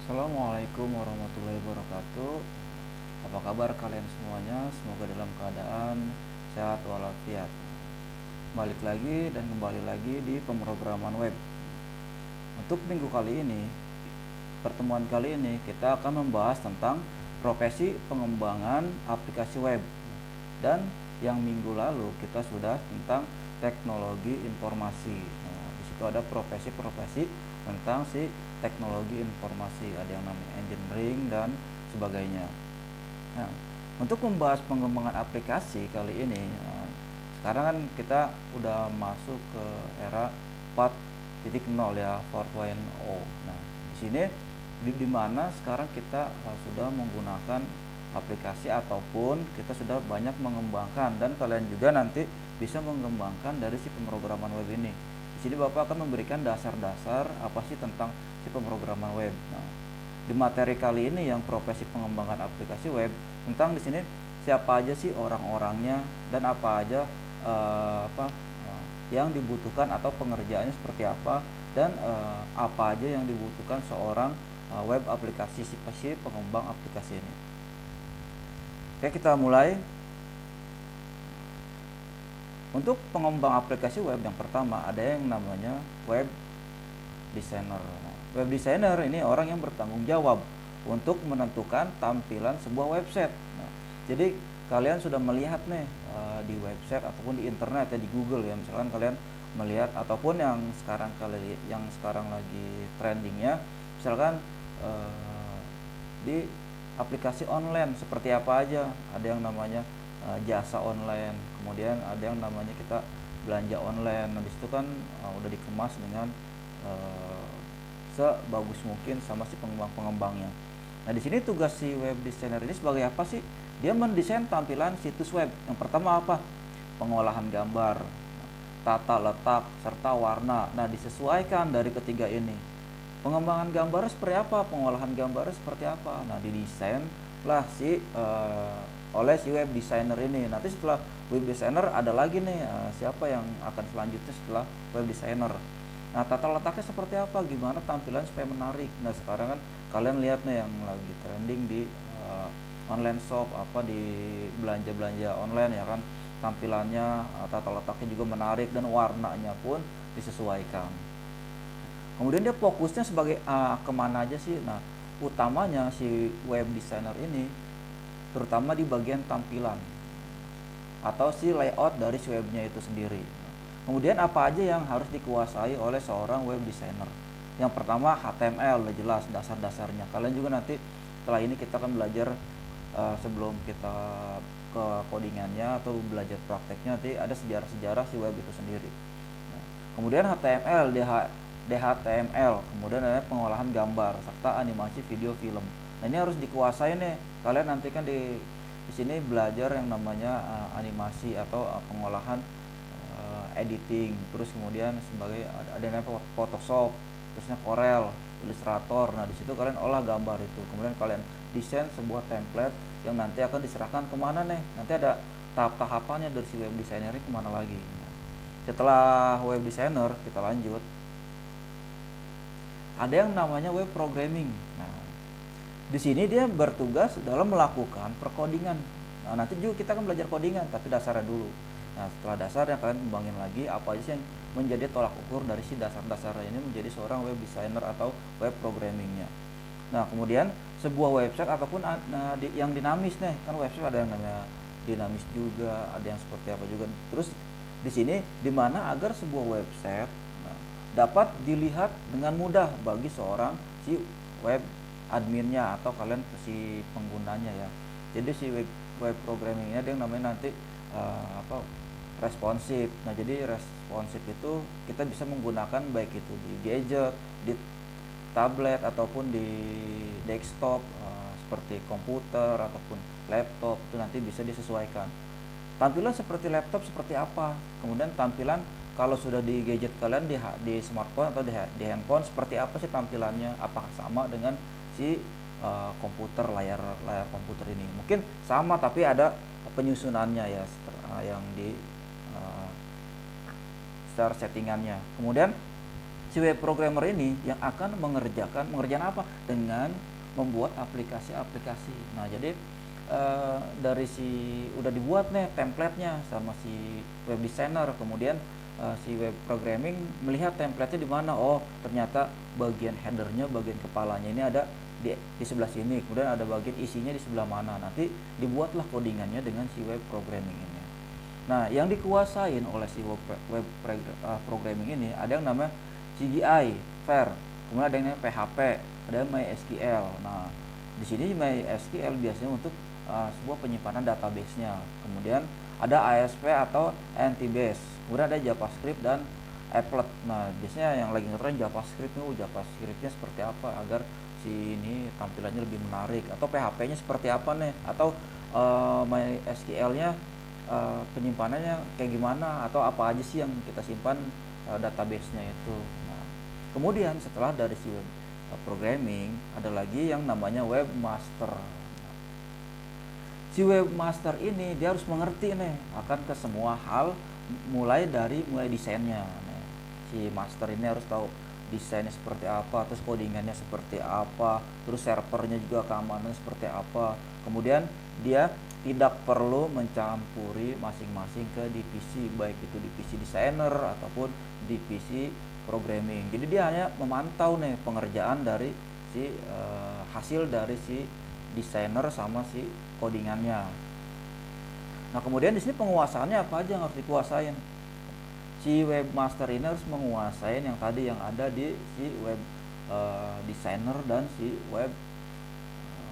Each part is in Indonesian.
Assalamualaikum warahmatullahi wabarakatuh. Apa kabar kalian semuanya? Semoga dalam keadaan sehat walafiat. Balik lagi dan kembali lagi di pemrograman web. Untuk minggu kali ini, pertemuan kali ini kita akan membahas tentang profesi pengembangan aplikasi web. Dan yang minggu lalu kita sudah tentang teknologi informasi. Di situ ada profesi-profesi tentang si teknologi informasi, ada yang namanya engineering dan sebagainya. Nah, untuk membahas pengembangan aplikasi kali ini, sekarang kan kita udah masuk ke era 4.0 ya, 4.0. Nah, di sini di mana sekarang kita sudah menggunakan aplikasi ataupun kita sudah banyak mengembangkan, dan kalian juga nanti bisa mengembangkan dari si pemrograman web ini. Di sini Bapak akan memberikan dasar-dasar apa sih tentang si pemrograman web. Nah, di materi kali ini yang profesi pengembangan aplikasi web, tentang di sini siapa aja sih orang-orangnya dan apa aja yang dibutuhkan atau pengerjaannya seperti apa, dan apa aja yang dibutuhkan seorang web aplikasi si pengembang aplikasi ini. Oke, kita mulai. Untuk pengembang aplikasi web yang pertama ada yang namanya web designer. Web designer ini orang yang bertanggung jawab untuk menentukan tampilan sebuah website. Nah, jadi kalian sudah melihat nih di website ataupun di internet ya, di Google ya, misalkan kalian melihat ataupun yang sekarang lagi trendingnya, misalkan di aplikasi online seperti apa aja, ada yang namanya jasa online, kemudian ada yang namanya kita belanja online. Nah, disitu kan udah dikemas dengan sebagus mungkin sama si pengembang-pengembangnya. Nah, di sini tugas si web designer ini sebagai apa sih? Dia mendesain tampilan situs web. Yang pertama apa? Pengolahan gambar, tata letak, serta warna. Nah, disesuaikan dari ketiga ini. Pengembangan gambar seperti apa? Pengolahan gambar seperti apa? Nah, didesain lah oleh si web designer ini. Nanti setelah web designer ada lagi nih siapa yang akan selanjutnya setelah web designer. Nah, tata letaknya seperti apa? Gimana tampilan supaya menarik? Nah, sekarang kan kalian lihat nih yang lagi trending di online shop, apa di belanja-belanja online ya kan, tampilannya tata letaknya juga menarik dan warnanya pun disesuaikan. Kemudian dia fokusnya sebagai kemana aja sih? Nah, utamanya si web designer ini terutama di bagian tampilan atau si layout dari si webnya itu sendiri. Kemudian apa aja yang harus dikuasai oleh seorang web designer? Yang pertama HTML, udah jelas dasar-dasarnya. Kalian juga nanti setelah ini kita akan belajar sebelum kita ke codingannya atau belajar prakteknya, nanti ada sejarah-sejarah si web itu sendiri. Nah, kemudian HTML, DHTML, kemudian ada pengolahan gambar serta animasi video film. Nah, ini harus dikuasai nih. Kalian nanti kan di sini belajar yang namanya animasi atau pengolahan editing, terus kemudian sebagai ada yang namanya Photoshop, terusnya Corel, Illustrator. Nah, di situ kalian olah gambar itu. Kemudian kalian desain sebuah template yang nanti akan diserahkan kemana nih? Nanti ada tahap-tahapannya dari si web designer ini kemana lagi. Nah, setelah web designer kita lanjut. Ada yang namanya web programming. Nah, di sini dia bertugas dalam melakukan perkodingan. Nah, nanti juga kita akan belajar codingan, tapi dasarnya dulu. Nah, setelah dasarnya kalian kembangin lagi apa aja sih yang menjadi tolak ukur dari si dasar-dasarnya ini menjadi seorang web designer atau web programmingnya. Nah, kemudian sebuah website ataupun yang dinamis nih, kan website ada yang namanya dinamis juga, ada yang seperti apa juga. Terus di sini dimana agar sebuah website dapat dilihat dengan mudah bagi seorang si web adminnya atau kalian si penggunanya ya. Jadi si web programmingnya dia yang namanya nanti responsif. Nah, jadi responsif itu kita bisa menggunakan baik itu di gadget, di tablet ataupun di desktop seperti komputer ataupun laptop, itu nanti bisa disesuaikan. Tampilan seperti laptop seperti apa? Kemudian tampilan kalau sudah di gadget kalian di smartphone atau di handphone seperti apa sih tampilannya? Apakah sama dengan si komputer, layar komputer ini? Mungkin sama tapi ada penyusunannya ya yang di secara settingannya. Kemudian si web programmer ini yang akan mengerjakan apa dengan membuat aplikasi-aplikasi. Nah, jadi dari si udah dibuat nih template-nya sama si web designer, kemudian si web programming melihat template-nya di mana. Oh, ternyata bagian header-nya, bagian kepalanya ini ada di sebelah sini, kemudian ada bagian isinya di sebelah mana. Nanti dibuatlah codingannya dengan si web programming ini. Nah, yang dikuasain oleh si programming ini ada yang namanya CGI, VER, kemudian ada yang namanya PHP, ada MySQL. Nah, di sini MySQL biasanya untuk sebuah penyimpanan database-nya. Kemudian ada ASP atau NTBase. Kemudian ada JavaScript dan Applet. Nah, biasanya yang lagi ngetren JavaScript nih, JavaScript-nya seperti apa agar si ini tampilannya lebih menarik, atau PHP-nya seperti apa nih, atau MySQL-nya penyimpanannya kayak gimana, atau apa aja sih yang kita simpan database-nya itu. Nah, kemudian setelah dari si web programming ada lagi yang namanya webmaster. Si webmaster ini dia harus mengerti nih akan ke semua hal mulai desainnya. Nah, si master ini harus tahu desainnya seperti apa, terus codingannya seperti apa, terus servernya juga keamanan seperti apa. Kemudian dia tidak perlu mencampuri masing-masing ke divisi, baik itu divisi desainer ataupun divisi programming. Jadi dia hanya memantau nih pengerjaan dari si hasil dari si desainer sama si codingannya. Nah, kemudian di sini penguasaannya apa aja yang harus dikuasain? Si webmaster ini harus menguasain yang tadi yang ada di si web designer dan si web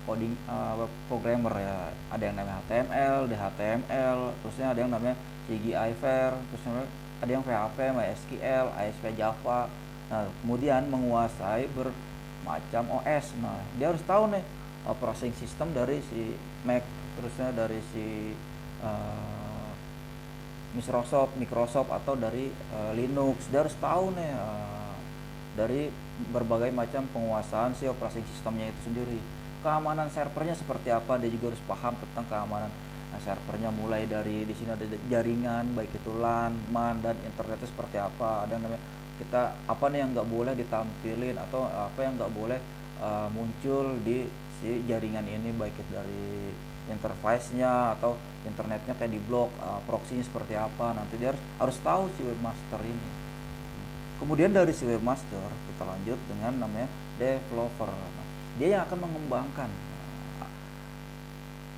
coding web programmer ya. Ada yang namanya HTML, DHTML, terusnya ada yang namanya CGI VER, terus ada yang PHP, MySQL, ASP Java. Nah, kemudian menguasai bermacam OS. Nah, dia harus tahu nih operating system dari si Mac, terusnya dari si Microsoft atau dari Linux. Dia harus tahu nih dari berbagai macam penguasaan si operating systemnya itu sendiri. Keamanan servernya seperti apa, dia juga harus paham tentang keamanan servernya, mulai dari di sini ada jaringan baik itu LAN, MAN, dan internetnya seperti apa. Ada yang namanya kita apa nih yang nggak boleh ditampilin atau apa yang nggak boleh muncul di si jaringan ini, baik itu dari interface-nya atau internetnya kayak di blok, proxy-nya seperti apa. Nanti dia harus tahu si webmaster ini. Kemudian dari si webmaster kita lanjut dengan namanya developer. Dia yang akan mengembangkan.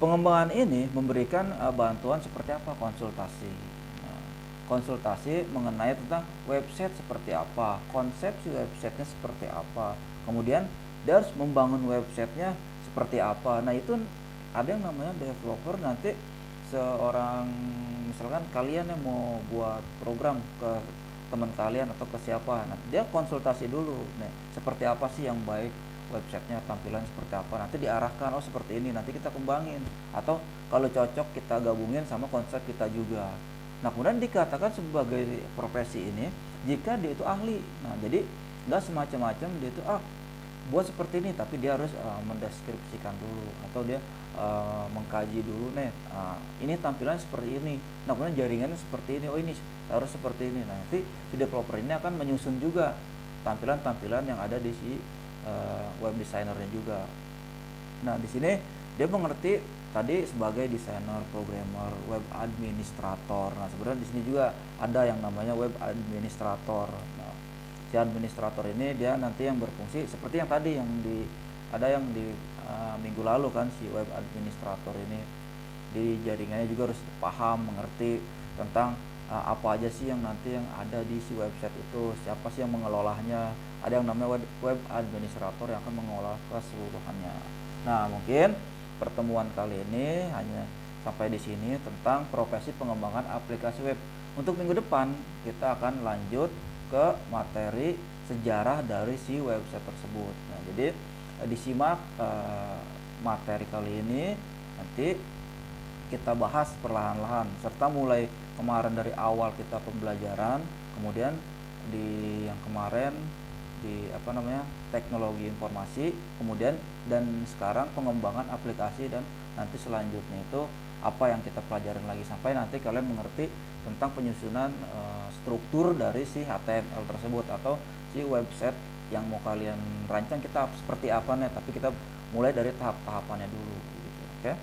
Pengembangan ini memberikan bantuan seperti apa? Konsultasi. Konsultasi mengenai tentang website seperti apa, konsep si websitenya seperti apa, kemudian dia harus membangun websitenya seperti apa. Nah, itu ada yang namanya developer. Nanti seorang, misalkan kalian yang mau buat program ke teman kalian atau ke siapa, nanti dia konsultasi dulu nih seperti apa sih yang baik, websitenya tampilan seperti apa, nanti diarahkan, oh seperti ini, nanti kita kembangin, atau kalau cocok kita gabungin sama konsep kita juga. Nah, kemudian dikatakan sebagai profesi ini jika dia itu ahli. Nah, jadi nggak semacam-macam dia itu buat seperti ini, tapi dia harus mendeskripsikan dulu, atau dia mengkaji dulu nih ini tampilan seperti ini, nah kemudian jaringannya seperti ini, oh ini harus seperti ini. Nah, nanti si developer ini akan menyusun juga tampilan-tampilan yang ada di si web designernya juga. Nah, di sini dia mengerti tadi sebagai desainer, programmer, web administrator. Nah, sebenarnya di sini juga ada yang namanya web administrator. Nah, si administrator ini dia nanti yang berfungsi seperti yang tadi yang ada yang di minggu lalu kan, si web administrator ini di jaringannya juga harus paham, mengerti tentang apa aja sih yang nanti yang ada di si website itu, siapa sih yang mengelolanya. Ada yang namanya web administrator yang akan mengelola keseluruhannya. Nah, mungkin pertemuan kali ini hanya sampai di sini tentang profesi pengembangan aplikasi web. Untuk minggu depan kita akan lanjut ke materi sejarah dari si website tersebut. Nah, jadi disimak materi kali ini, nanti kita bahas perlahan-lahan, serta mulai kemarin dari awal kita pembelajaran, kemudian di yang kemarin di teknologi informasi, kemudian dan sekarang pengembangan aplikasi, dan nanti selanjutnya itu apa yang kita pelajarin lagi sampai nanti kalian mengerti tentang penyusunan struktur dari si HTML tersebut atau si website yang mau kalian rancang kita seperti apa nih, tapi kita mulai dari tahap-tahapannya dulu gitu. Oke.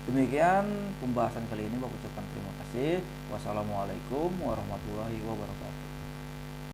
Demikian pembahasan kali ini, Bapak ucapkan terima kasih. Wassalamualaikum warahmatullahi wabarakatuh.